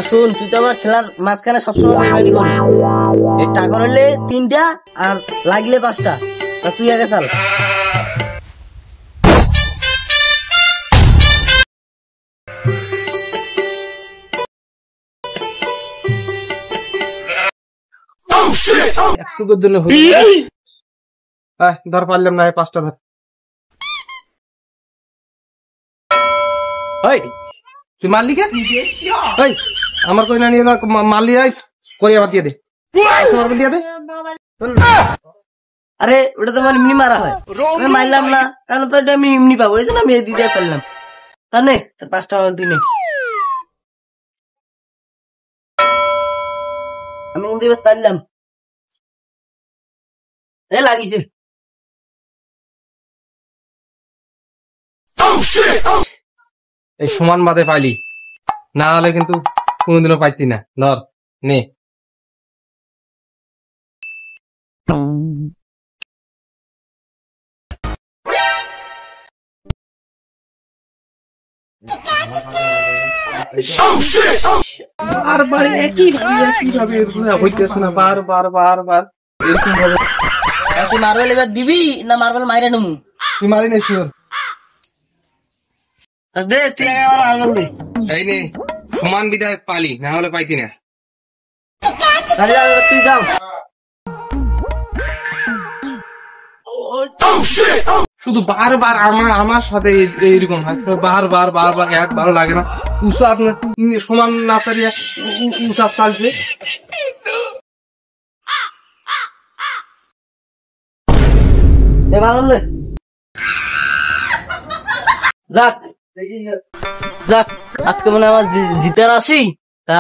শুন, তুই তো আমার খেলার মাঝখানে সবসময় কমেডি করিস। এই টাকা হলে 3টা আর লাগলে 5টা। তুই আগে চাল। একটুকুর জন্য ধর পারলাম না, 5টা ধর। তুই মারলি কেন? আমার কই না নিয়ে মারলি, করি আবার দিয়ে দে, দিয়ে দে। আরে ওটা তো আমার এমনি মারা হয়, আমি মারলাম না, কারণ তো এটা আমি এমনি পাবো, এই জন্য আমি দিতে চাইলাম। নে 5টা তুই নে, আমি দিবে চাইলাম। এ লাগিছে। এই সমান বাদে পাইলি, না হলে কিন্তু কোনোদিনও পাইতি না। ধর নে। বারবার একই ভাবে হইতেছে না, বারবার এরকম ভাবে। তুই মার্বেল এবার দিবি না মার্বেল মাইরে নেবো? তুই মারি না শিওর। দে তুই আগে আমার মার্বেল দে। এই নে, সমান বিদায় পালি, না হলে পাইতি না। তুই যাও। শুধু বারবার আমার সাথে এইরকম হয়, বারবার এক ভালো লাগে না। উসাদ সমান না সারিয়া উসাদ চালছে। যাক আজকে মনে আমার জিতার আসি, তা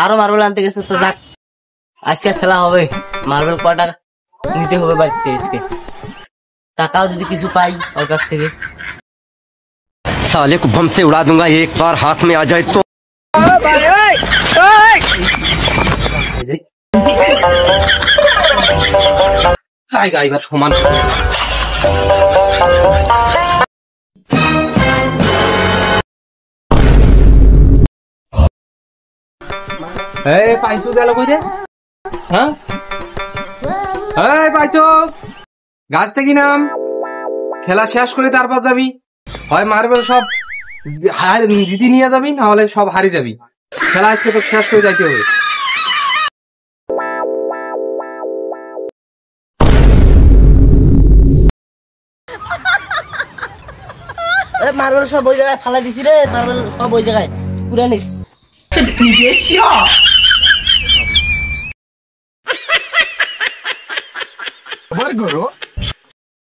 আরো মার্বেল আনতে গেছে, তো যাক আজকে খেলা হবে। মার্বেল কয়টা নিতে হবে বাড়িতে, আজকে টাকাও যদি কিছু পাই ওর কাছ থেকে। साले को बम से उड़ा दूंगा एक बार हाथ में आ जाए तो। জায়গা এবার সমান। পাইছো গেল কই রে? হ্যাঁ পাইছো, গাছ থেকে নাম, খেলা শেষ করে তারপর যাবি। হয় মার্বেল সব জিতি নিয়ে যাবি, না হলে সব হারিয়ে যাবি। খেলা আজকে তো শেষ করে যাইতে হবে। মার্বেল সব ওই জায়গায় ফালা দিছি রে, মার্বেল সব ওই জায়গায় পুরা নিস।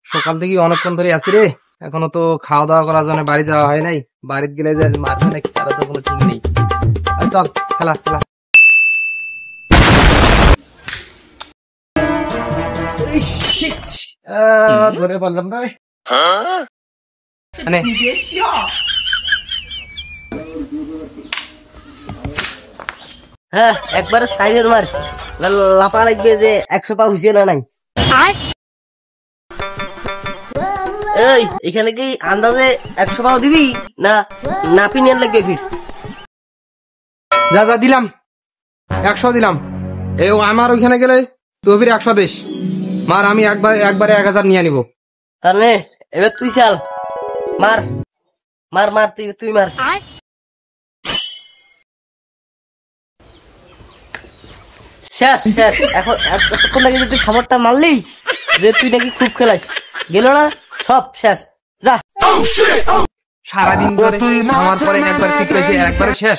সকাল থেকে অনেকক্ষণ ধরে আছি রে, এখনো তো খাওয়া দাওয়া করার জন্য বাড়ি যাওয়া হয় নাই। বাড়িতে গেলে যে মারবে নাকি তারা তো কোনো ঠিক নেই। চল খেলা ধরে বললাম ভাই। হ্যাঁ একবারে সাইডের মার, লাফা লাগবে যে 100 পা হুঁচিয়ে না নাই। এই এখানে কি আন্দাজে 100 পাও দিবি না নাপি নিয়ে লাগবে? ফির যা দিলাম 100 দিলাম। এই আমার ওইখানে গেলে তো ফির 100 দিস। মার, আমি একবারে 1000 নিয়ে নিব। তাহলে এবার তুই চাল, মার তুই মার। শেষ এখন এতক্ষণ আগে যে তুই খবরটা মারলি যে তুই নাকি খুব খেলাস, গেল না সব শেষ। যা সারাদিন ধরে আমার পরে একবার ঠিক হয়েছে, একবারে শেষ।